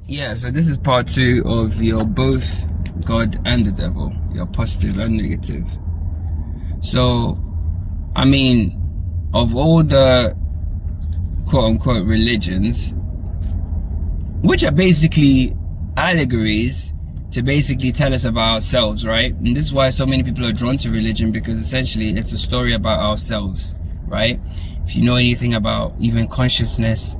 Yeah, so this is part 2 of your both God and the devil, your positive and negative. So, I mean, of all the quote-unquote religions, which are basically allegories to basically tell us about ourselves, right? And this is why so many people are drawn to religion, because essentially it's a story about ourselves, right? If you know anything about even consciousness,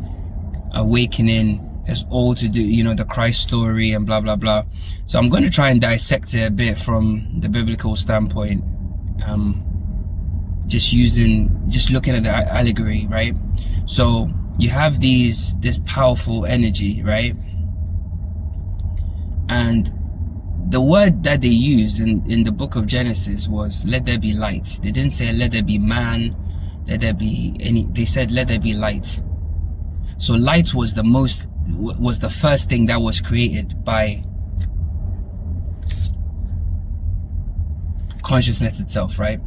awakening, it's all to do, you know, the Christ story and blah, blah, blah. So I'm going to try and dissect it a bit from the biblical standpoint. Just looking at the allegory, right? So you have this powerful energy, right? And the word that they used in the book of Genesis was, let there be light. They didn't say, let there be man, let there be any, they said, let there be light. So light was the first thing that was created by consciousness itself, right?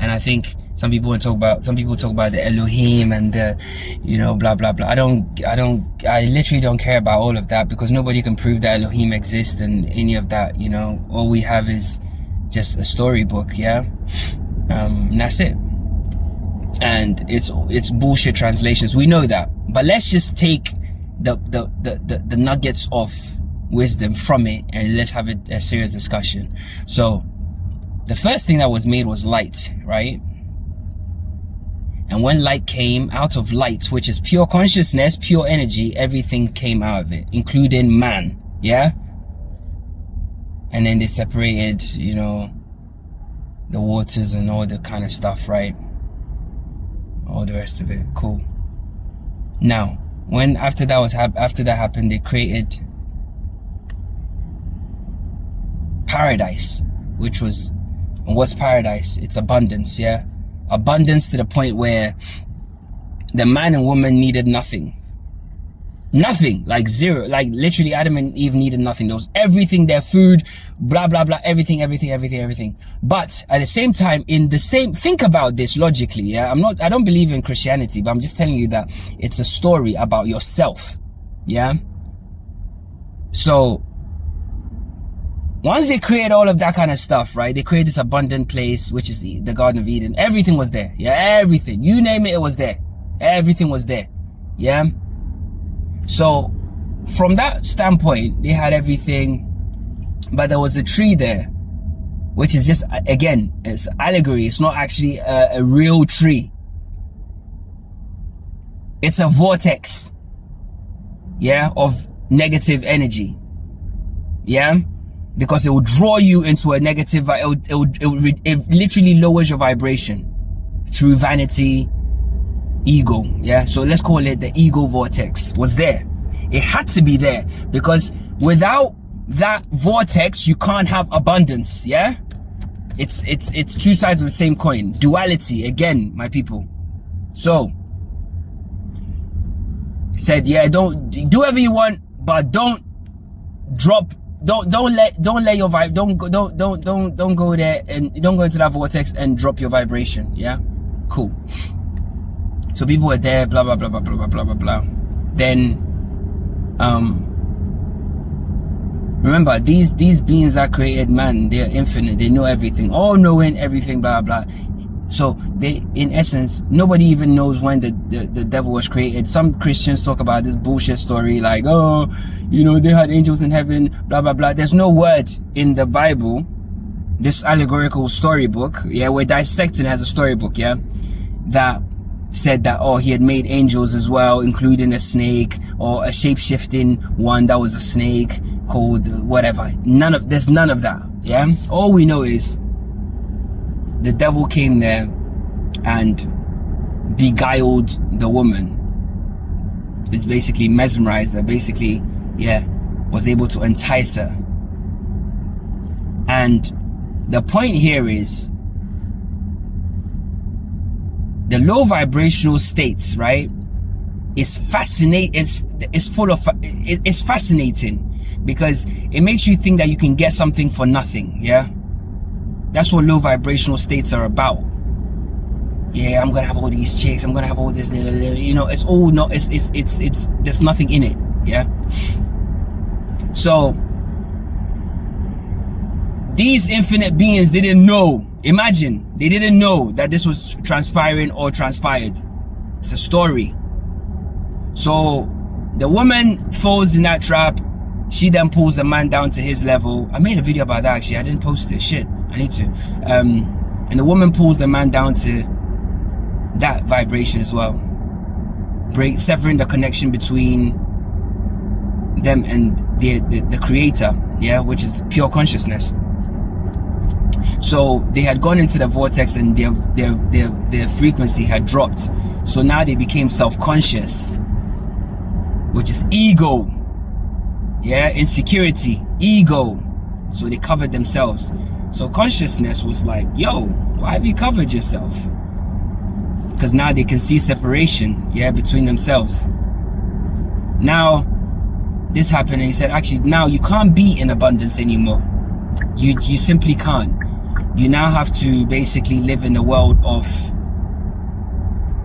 And I think some people talk about the Elohim and the, you know, blah blah blah. I literally don't care about all of that, because nobody can prove that Elohim exists and any of that, you know. All we have is just a storybook, yeah. And that's it. And it's bullshit translations. We know that. But let's just take the nuggets of wisdom from it and let's have a serious discussion. So the first thing that was made was light, right? And when light came, out of light, which is pure consciousness, pure energy, everything came out of it, including man, yeah? And then they separated, you know, the waters and all the kind of stuff, right? All the rest of it, cool. Now, when after that happened, they created paradise, which was, and what's paradise? It's abundance, yeah? Abundance to the point where the man and woman needed nothing. Nothing, like zero, like literally Adam and Eve needed nothing. There was everything, their food, blah, blah, blah, everything. But at the same time, think about this logically, yeah? I don't believe in Christianity, but I'm just telling you that it's a story about yourself, yeah? So, once they create all of that kind of stuff, right? They create this abundant place, which is the Garden of Eden. Everything was there, yeah? Everything. You name it, it was there. Everything was there, yeah? So, from that standpoint, they had everything, but there was a tree there, which is just, again, it's allegory. It's not actually a real tree. It's a vortex, yeah, of negative energy, yeah, because it will draw you into a negative. It literally lowers your vibration through vanity, ego, yeah. So let's call it the ego vortex. Was there? It had to be there, because without that vortex you can't have abundance, yeah. It's two sides of the same coin, duality again, my people. So it said, yeah, don't do whatever you want, but don't let your vibe, don't go there, and don't go into that vortex and drop your vibration, yeah. Cool. So people were there, blah blah blah blah blah blah blah blah. Then remember, these beings that created man, they're infinite, they know everything, all knowing everything, blah blah. So they, in essence, nobody even knows when the devil was created. Some Christians talk about this bullshit story like, oh, you know, they had angels in heaven, blah blah blah. There's no word in the Bible, this allegorical storybook, yeah, we're dissecting as a storybook, yeah, that said that, oh, he had made angels as well, including a snake, or a shape-shifting one that was a snake called whatever. There's none of that, yeah. All we know is the devil came there and beguiled the woman. It's basically mesmerized her, basically, yeah, was able to entice her. And the point here is the low vibrational states, right, is fascinating. It's fascinating because it makes you think that you can get something for nothing, yeah. That's what low vibrational states are about. Yeah, I'm gonna have all these chicks, I'm gonna have all this, you know, it's all not, it's there's nothing in it, yeah. So these infinite beings didn't know. Imagine, they didn't know that this was transpiring or transpired. It's a story. So the woman falls in that trap. She then pulls the man down to his level. I made a video about that actually. I didn't post it. Shit, I need to. And the woman pulls the man down to that vibration as well, severing the connection between them and the creator, yeah, which is pure consciousness. So they had gone into the vortex and their frequency had dropped. So now they became self-conscious, which is ego, yeah, insecurity, ego. So they covered themselves. So consciousness was like, yo, why have you covered yourself? Because now they can see separation, yeah, between themselves. Now this happened and he said, actually, now you can't be in abundance anymore. You simply can't. You now have to basically live in the world of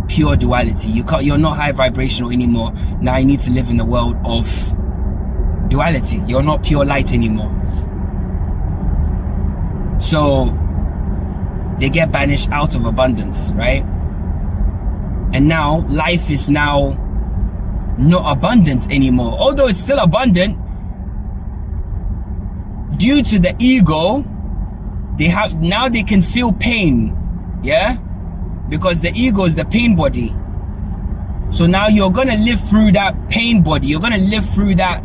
pure duality. You're not high vibrational anymore. Now you need to live in the world of duality. You're not pure light anymore. So they get banished out of abundance, right? And now life is now not abundant anymore. Although it's still abundant, due to the ego, they can feel pain, yeah? Because the ego is the pain body. So now you're gonna live through that pain body. You're gonna live through that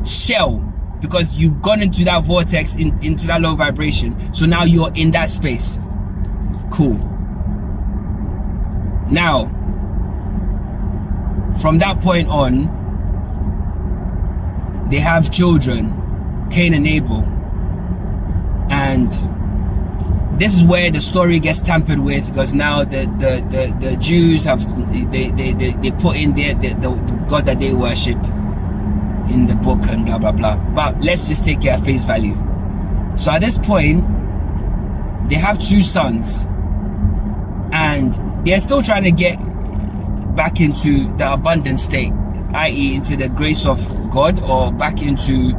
shell because you've gone into that vortex, into that low vibration. So now you're in that space. Cool. Now, from that point on, they have children, Cain and Abel. And this is where the story gets tampered with, because now the Jews have they put in the God that they worship in the book and blah blah blah. But let's just take it at face value. So at this point, they have two sons, and they're still trying to get back into the abundant state, i.e. into the grace of God, or back into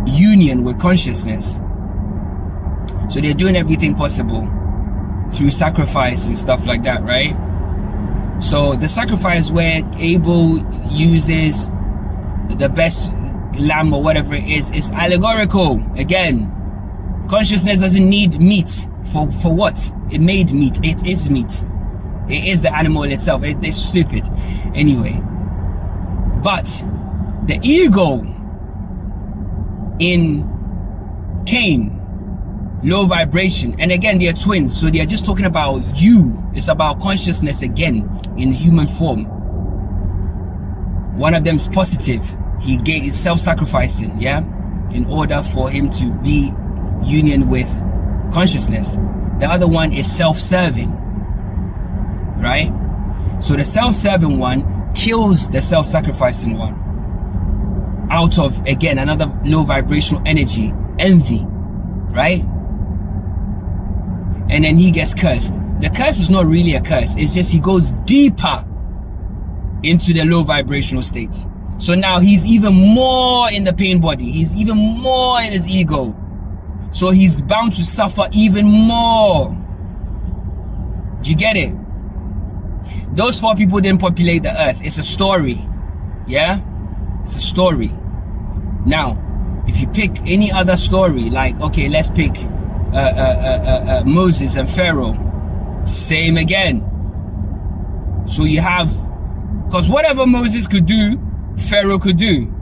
union with consciousness. So they're doing everything possible through sacrifice and stuff like that, right? So the sacrifice where Abel uses the best lamb or whatever it is allegorical. Again, consciousness doesn't need meat for what? It made meat. It is meat. It is the animal itself. It's stupid. Anyway, but the ego in Cain, low vibration, and again they are twins, so they are just talking about you. It's about consciousness again in human form. One of them is positive. He is self-sacrificing, yeah, in order for him to be union with consciousness. The other one is self-serving, right? So the self-serving one kills the self-sacrificing one out of, again, another low vibrational energy, envy, right? And then he gets cursed. The curse is not really a curse. It's just he goes deeper into the low vibrational state. So now he's even more in the pain body. He's even more in his ego. So he's bound to suffer even more. Do you get it? Those 4 people didn't populate the earth. It's a story. Yeah? It's a story. Now, if you pick any other story, like, okay, let's pick Moses and Pharaoh. Same again. So you have, because whatever Moses could do, Pharaoh could do,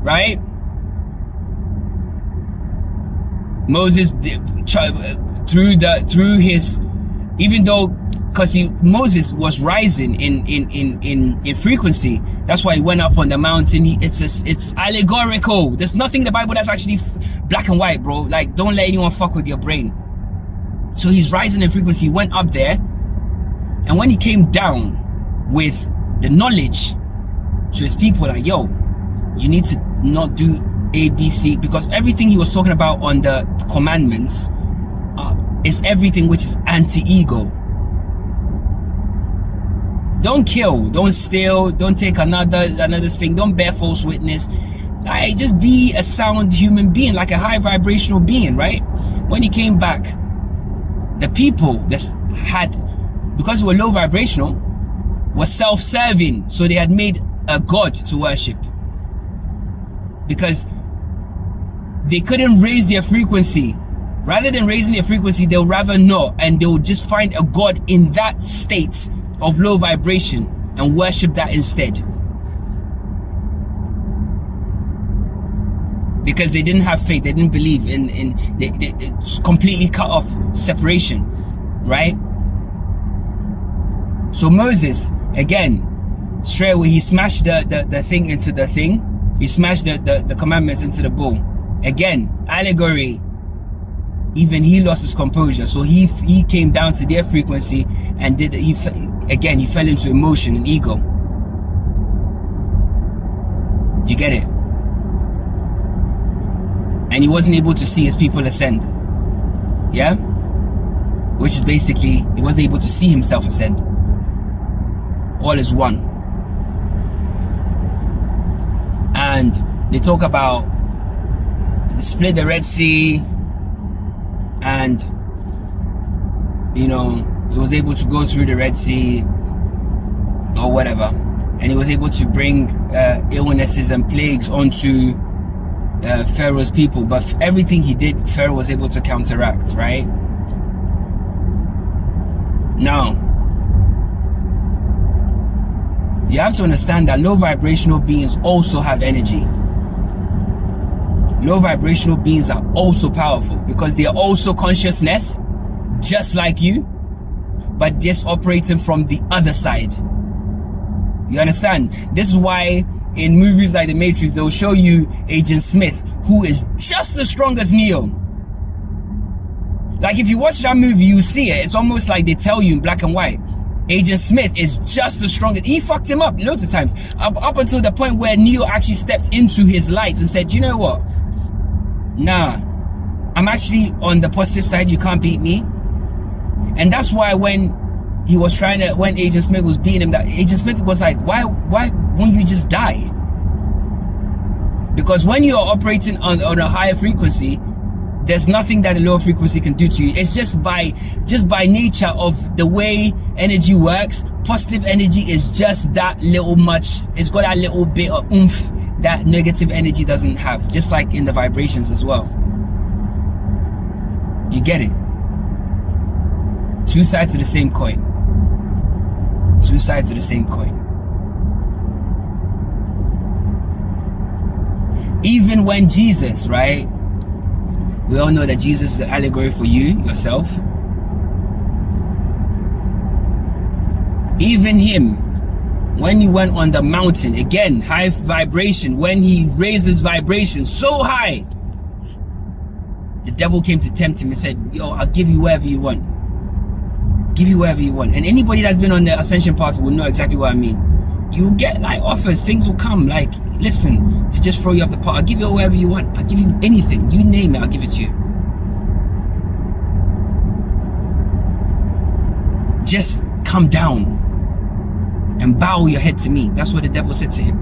right? Moses, through his, even though, because Moses was rising in frequency, that's why he went up on the mountain. It's allegorical. There's nothing in the Bible that's actually black and white, bro. Like, don't let anyone fuck with your brain. So he's rising in frequency. He went up there, and when he came down with the knowledge to his people, like, yo, you need to not do A, B, C, because everything he was talking about on the commandments is everything which is anti-ego. Don't kill, don't steal, don't take another thing, don't bear false witness. Like, just be a sound human being, like a high vibrational being, right? When he came back, the people that had, because they were low vibrational, were self-serving. So they had made a god to worship. Because they couldn't raise their frequency. Rather than raising their frequency, they'll rather not, and they'll just find a god in that state of low vibration and worship that instead. Because they didn't have faith, they didn't believe they completely cut off separation, right? So Moses, again, straight away, he smashed the thing into the thing. He smashed the commandments into the bowl. Again, allegory. Even he lost his composure, so he came down to their frequency and he fell into emotion and ego. You get it? And he wasn't able to see his people ascend. Yeah? Which is basically, he wasn't able to see himself ascend. All is one. And they talk about they split the Red Sea, and he was able to go through the Red Sea or whatever, and he was able to bring illnesses and plagues onto Pharaoh's people, but everything he did, Pharaoh was able to counteract, right? Now, you have to understand that low vibrational beings also have energy. Low vibrational beings are also powerful because they are also consciousness, just like you, but just operating from the other side. You understand? This is why in movies like The Matrix, they'll show you Agent Smith, who is just as strong as Neo. Like, if you watch that movie, you see it. It's almost like they tell you in black and white. Agent Smith is just as strong. He fucked him up loads of times. Up until the point where Neo actually stepped into his light and said, you know what? Nah, I'm actually on the positive side. You can't beat me. And that's why when Agent Smith was beating him, that Agent Smith was like, why won't you just die? Because when you're operating on a higher frequency, there's nothing that a lower frequency can do to you. It's just by nature of the way energy works. Positive energy is just that little much. It's got that little bit of oomph that negative energy doesn't have, just like in the vibrations as well. You get it? Two sides of the same coin. Two sides of the same coin. Even when Jesus, right? We all know that Jesus is an allegory for you, yourself. Even him, when he went on the mountain, again, high vibration, when he raised his vibration so high, the devil came to tempt him and said, yo, I'll give you wherever you want. Give you wherever you want. And anybody that's been on the ascension path will know exactly what I mean. You get like offers, things will come, like, listen, to just throw you off the path. I'll give you wherever you want. I'll give you anything. You name it, I'll give it to you. Just come down and bow your head to me. That's what the devil said to him.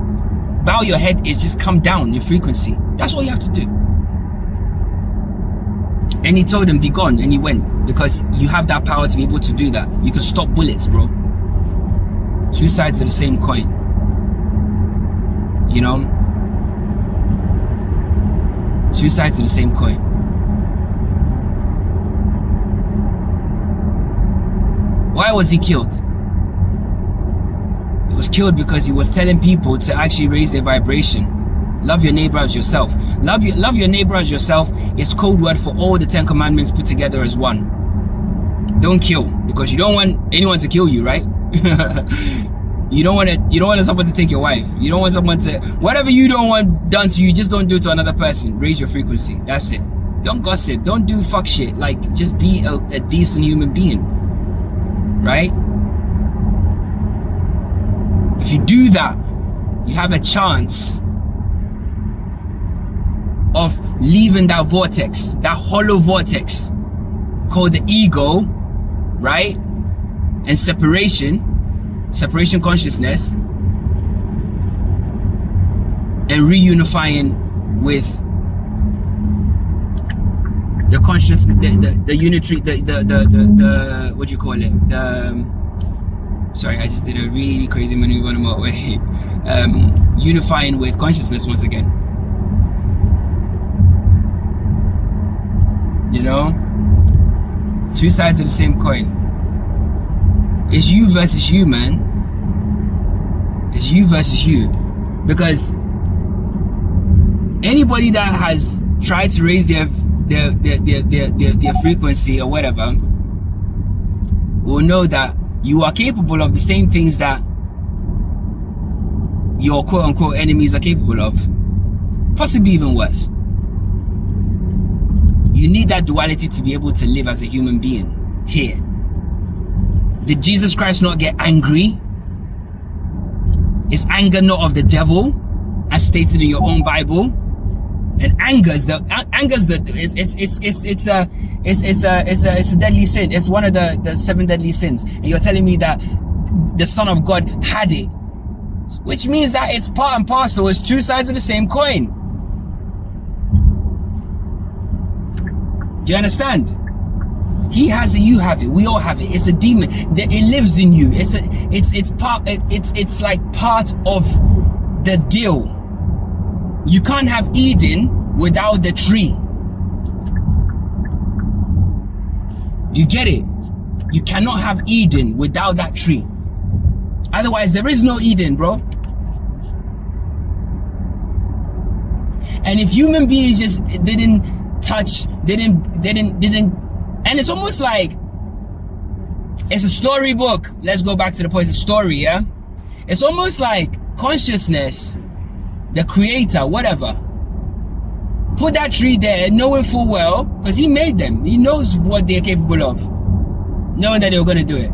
Bow your head is just come down your frequency. That's all you have to do. And he told him, be gone, and he went, because you have that power to be able to do that. You can stop bullets, bro. Two sides of the same coin. You know? Two sides of the same coin. Why was he killed? He was killed because he was telling people to actually raise their vibration. Love your neighbor as yourself. Love your neighbor as yourself is code word for all the 10 commandments put together as one. Don't kill, because you don't want anyone to kill you, right? You don't want someone to take your wife. You don't want someone to, whatever you don't want done to you, just don't do it to another person. Raise your frequency. That's it. Don't gossip. Don't do fuck shit. Like, just be a decent human being, right? If you do that, you have a chance of leaving that vortex, that hollow vortex called the ego, right? And separation consciousness, and reunifying with the conscious, the unitary, the what do you call it? Sorry, I just did a really crazy maneuver on my way. Unifying with consciousness once again. You know, two sides of the same coin. It's you versus you, man. It's you versus you. Because anybody that has tried to raise their frequency or whatever will know that you are capable of the same things that your quote-unquote enemies are capable of. Possibly even worse. You need that duality to be able to live as a human being here. Did Jesus Christ not get angry? Is anger not of the devil, as stated in your own Bible? And it's a deadly sin. It's one of the 7 deadly sins. And you're telling me that the Son of God had it, which means that it's part and parcel. It's two sides of the same coin. Do you understand? He has it, you have it, we all have it. It's a demon. It lives in you. It's like part of the deal. You can't have Eden without the tree. Do you get it? You cannot have Eden without that tree. Otherwise, there is no Eden, bro. And if human beings just didn't touch, didn't, and it's almost like it's a storybook. Let's go back to the point. It's a story, yeah? It's almost like consciousness, the creator, whatever, put that tree there knowing full well, because he made them. He knows what they're capable of, knowing that they were going to do it.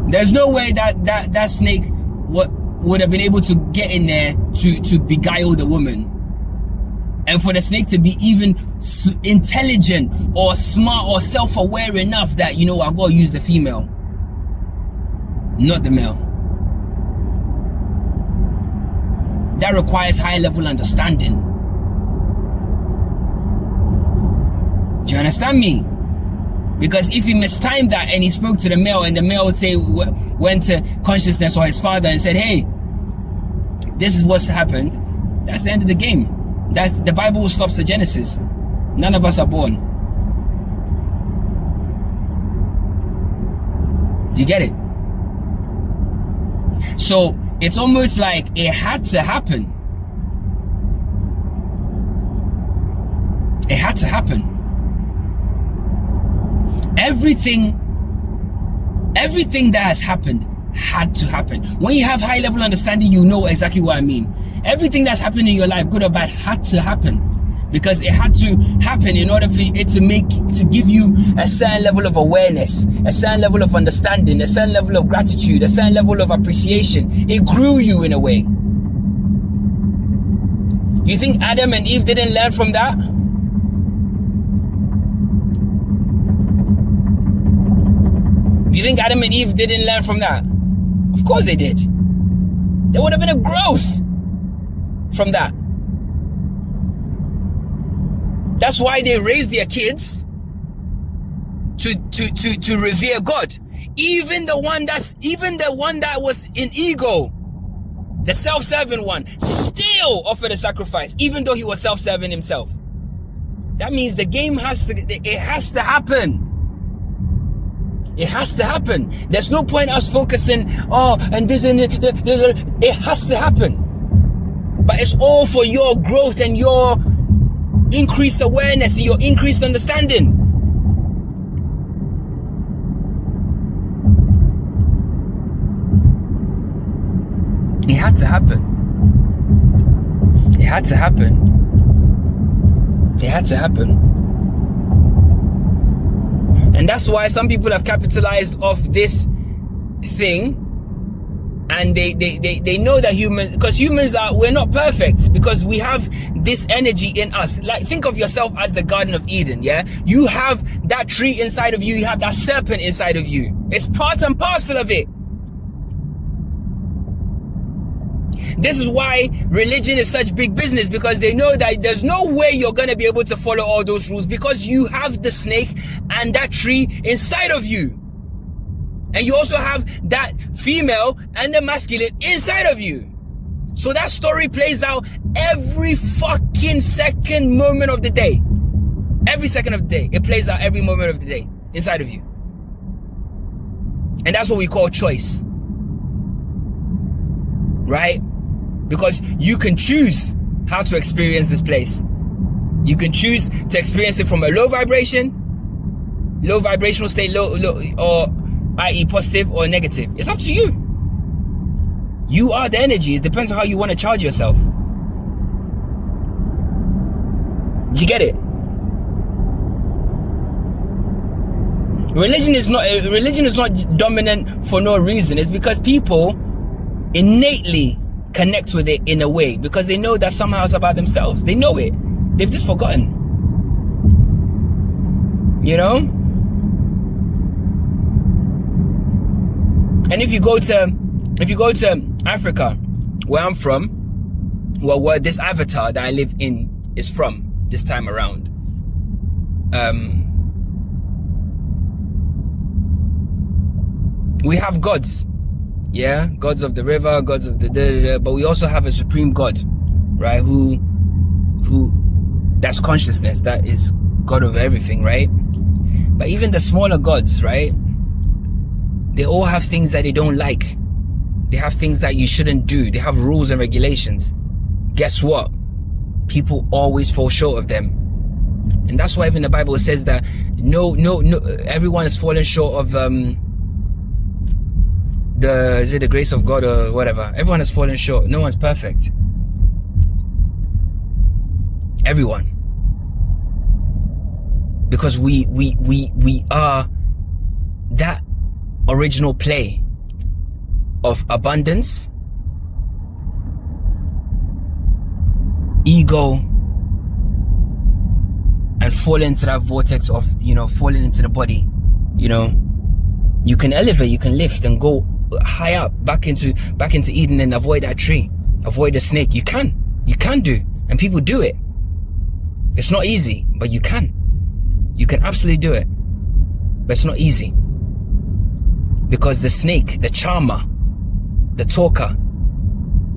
There's no way that snake would have been able to get in there to beguile the woman. And for the snake to be even intelligent or smart or self-aware enough that, you know, I've got to use the female, not the male. That requires high level understanding. Do you understand me? Because if he mistimed that and he spoke to the male and the male would say, went to consciousness or his father and said, hey, this is what's happened, that's the end of the game. That's the Bible stops at Genesis. None of us are born. Do you get it? So it's almost like it had to happen. It had to happen. Everything that has happened had to happen. When you have high level understanding, you know exactly what I mean. Everything that's happened in your life, good or bad, had to happen, because it had to happen in order for it to give you a certain level of awareness, a certain level of understanding, a certain level of gratitude, a certain level of appreciation. It grew you in a way. You think Adam and Eve didn't learn from that? You think Adam and Eve didn't learn from that? Of course they did. There would have been a growth from that. That's why they raised their kids to revere God. Even the one that was in ego, the self-serving one, still offered a sacrifice, even though he was self-serving himself. That means the game has to happen. It has to happen. There's no point us focusing, and this and it has to happen. But it's all for your growth and your increased awareness and your increased understanding. It had to happen. It had to happen. It had to happen. And that's why some people have capitalized off this thing, and they know that we're not perfect, because we have this energy in us. Like, think of yourself as the Garden of Eden, yeah? You have that tree inside of you, you have that serpent inside of you. It's part and parcel of it. This is why religion is such big business, because they know that there's no way you're going to be able to follow all those rules, because you have the snake and that tree inside of you. And you also have that female and the masculine inside of you. So that story plays out every fucking second moment of the day. Every second of the day. It plays out every moment of the day inside of you. And that's what we call choice. Right? Because you can choose how to experience this place. You can choose to experience it from a low vibrational state, low, or i.e. positive or negative. It's up to you. You are the energy. It depends on how you want to charge yourself. Do you get it? Religion is not dominant for no reason. It's because people innately connect with it in a way, because they know that somehow it's about themselves. They know it. They've just forgotten. You know? And if you go to Africa, where I'm from, well, where this avatar that I live in is from this time around, we have gods, yeah, gods of the river, gods of the but we also have a supreme God, right? Who that's consciousness, that is God of everything, right? But even the smaller gods, right? They all have things that they don't like. They have things that you shouldn't do. They have rules and regulations. Guess what? People always fall short of them. And that's why even the Bible says that no, everyone is falling short of the grace of God or whatever. Everyone is falling short. No one's perfect. Everyone. Because we are that original play of abundance, ego, and fall into that vortex of, falling into the body. You can elevate, you can lift and go high up, back into Eden, and avoid that tree, avoid the snake. You can do, and people do it. It's not easy, but you can absolutely do it, but it's not easy, because the snake, the charmer, the talker,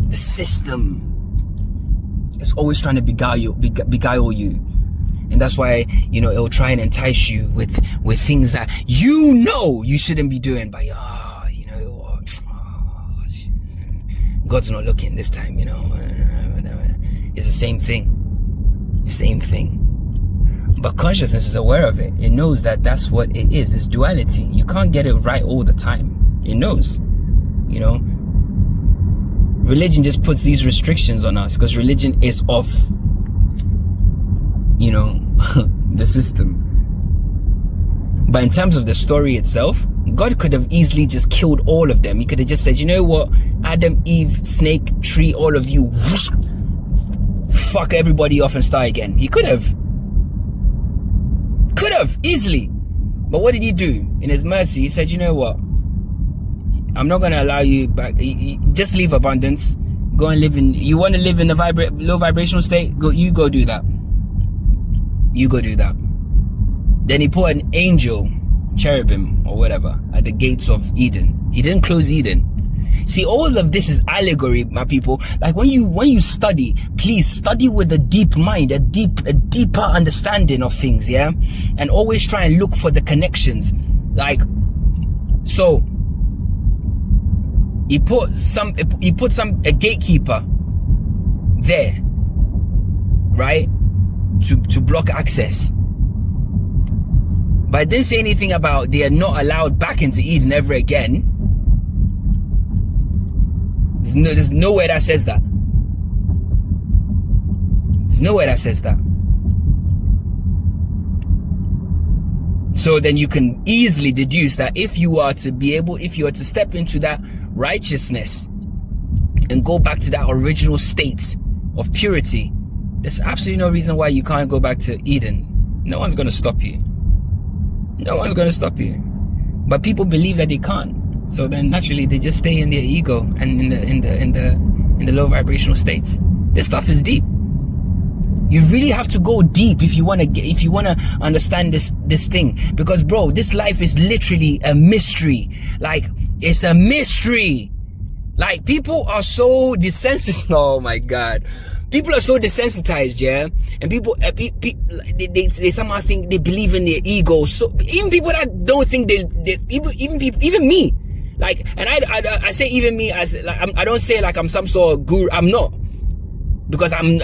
the system is always trying to beguile you. And that's why, it'll try and entice you with things that you shouldn't be doing. But, God's not looking this time, It's the same thing. Same thing. But consciousness is aware of it. It knows that that's what it is. It's duality. You can't get it right all the time. It knows, Religion just puts these restrictions on us, because religion is of, the system. But in terms of the story itself, God could have easily just killed all of them. He could have just said, you know what, Adam, Eve, snake, tree, all of you, whoosh, fuck everybody off and start again. He could have easily. But what did he do? In his mercy, he said, you know what, I'm not going to allow you back. Just leave abundance. Go and live in, you want to live in a low vibrational state? You go do that. You go do that. Then he put an angel, cherubim or whatever, at the gates of Eden. He didn't close Eden. See, all of this is allegory, my people. Like when you study, please study with a deep mind, a deeper understanding of things, yeah? And always try and look for the connections. Like, so he put a gatekeeper there, right? To block access. But it didn't say anything about they are not allowed back into Eden ever again. There's nowhere that says that. There's nowhere that says that. So then you can easily deduce that if you are to step into that righteousness and go back to that original state of purity, there's absolutely no reason why you can't go back to Eden. No one's going to stop you. No one's going to stop you. But people believe that they can't. So then naturally they just stay in their ego and in in the low vibrational states. This stuff is deep. You really have to go deep if you want to understand this thing, because bro, this life is literally a mystery. Like, it's a mystery. Like, people are so desensitized. Oh my God, people are so desensitized, yeah. And people, they somehow think they believe in their ego. So even people that don't think even me, like, and I say even me as like, I don't say like I'm some sort of guru. I'm not. Because I'm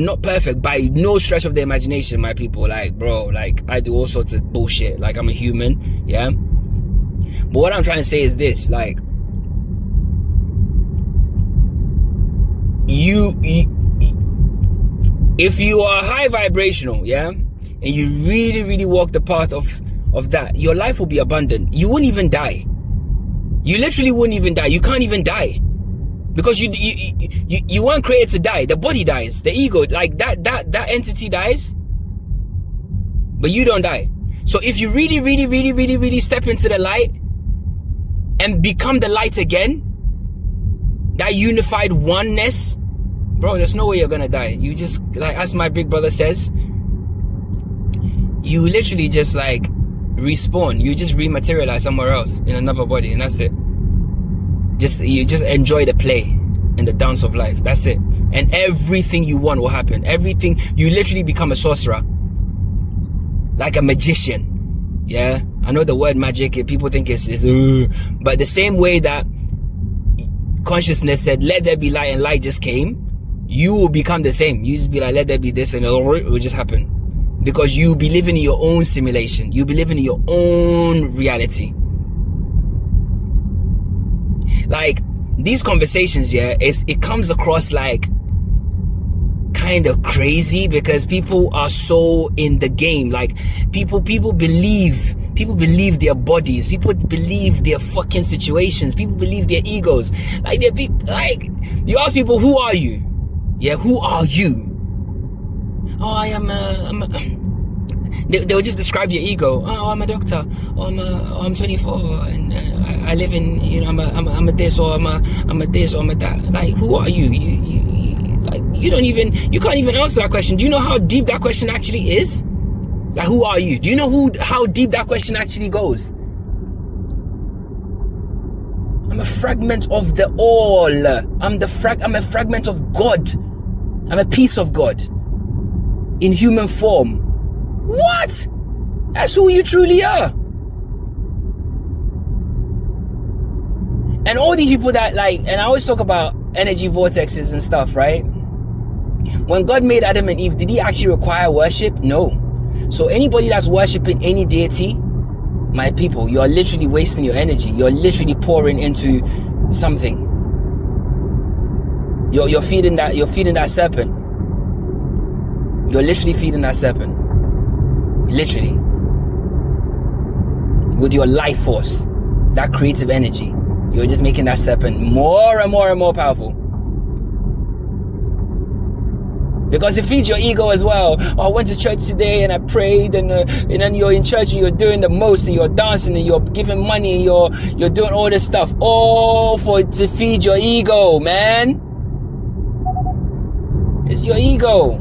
not perfect by no stretch of the imagination, my people. Like, bro, like, I do all sorts of bullshit. Like, I'm a human, yeah. But what I'm trying to say is this: like, if you are high vibrational, yeah, and you really walk the path of that, your life will be abundant. You wouldn't even die. You literally wouldn't even die. You can't even die. Because you weren't created to die. The body dies. The ego, like that entity dies, but you don't die. So if you really step into the light and become the light again, that unified oneness, bro, there's no way you're gonna die. You just, like, as my big brother says, you literally just like respawn. You just rematerialize somewhere else in another body, and that's it. You just enjoy the play and the dance of life. That's it. And everything you want will happen. Everything, you literally become a sorcerer, like a magician. Yeah, I know the word magic, people think it's but the same way that consciousness said, let there be light, and light just came, you will become the same. You just be like, let there be this, and it will just happen. Because you be living in your own simulation. You be living in your own reality. Like, these conversations, yeah, it comes across like kind of crazy because people are so in the game. Like, people believe their bodies, people believe their fucking situations, people believe their egos. Like, you ask people, who are you? Yeah, who are you? Oh, they will just describe your ego. Oh, I'm a doctor. Oh, I'm 24, and I live in, you know, I'm a this, or I'm a this, or I'm a that. Like, who are you? You can't even answer that question. Do you know how deep that question actually is? Like, who are you? Do you know how deep that question actually goes? I'm a fragment of the all. I'm a fragment of God. I'm a piece of God in human form. What? That's who you truly are. And all these people that, like, and I always talk about energy vortexes and stuff, right? When God made Adam and Eve, did he actually require worship? No. So anybody that's worshiping any deity, my people, you're literally wasting your energy. You're literally pouring into something. You're feeding that serpent. You're literally feeding that serpent. Literally. With your life force, that creative energy, you're just making that serpent more and more and more powerful. Because it feeds your ego as well. Oh, I went to church today and I prayed, and then you're in church and you're doing the most, and you're dancing and you're giving money and you're doing all this stuff, all to feed your ego, man. It's your ego.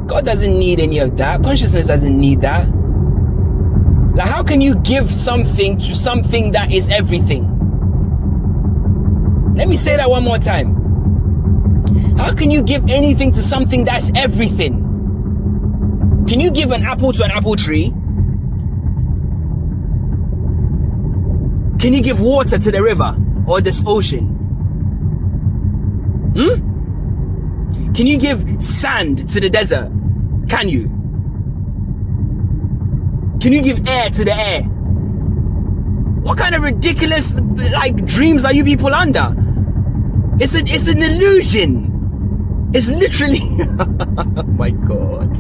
God doesn't need any of that. Consciousness doesn't need that. Like, how can you give something to something that is everything? Let me say that one more time. How can you give anything to something that's everything? Can you give an apple to an apple tree? Can you give water to the river or this ocean? Can you give sand to the desert? Can you? Can you give air to the air? What kind of ridiculous, like, dreams are you people under? It's an illusion. It's literally, oh my God.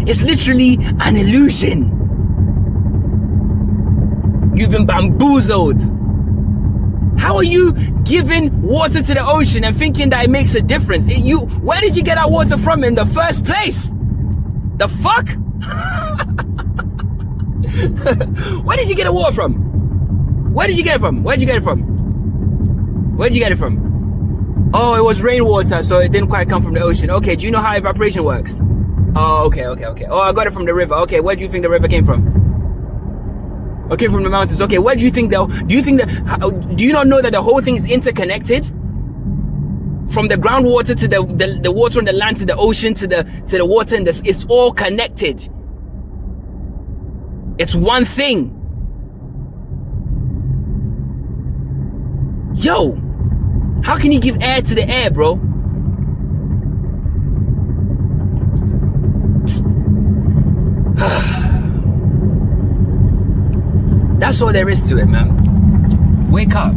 It's literally an illusion. You've been bamboozled. How are you giving water to the ocean and thinking that it makes a difference? Where did you get that water from in the first place? The fuck? Where did you get the water from? Where did you get it from? Where did you get it from? Where'd you get it from? Oh, it was rainwater, so it didn't quite come from the ocean. Okay, do you know how evaporation works? Oh, okay. Oh, I got it from the river. Okay, where do you think the river came from? Okay, from the mountains. Okay, where do you think do you not know that the whole thing is interconnected? From the groundwater to the water on the land to the ocean to the water in this, it's all connected. It's one thing. Yo, how can you give air to the air, bro? That's all there is to it, man. Wake up.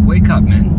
Wake up, man.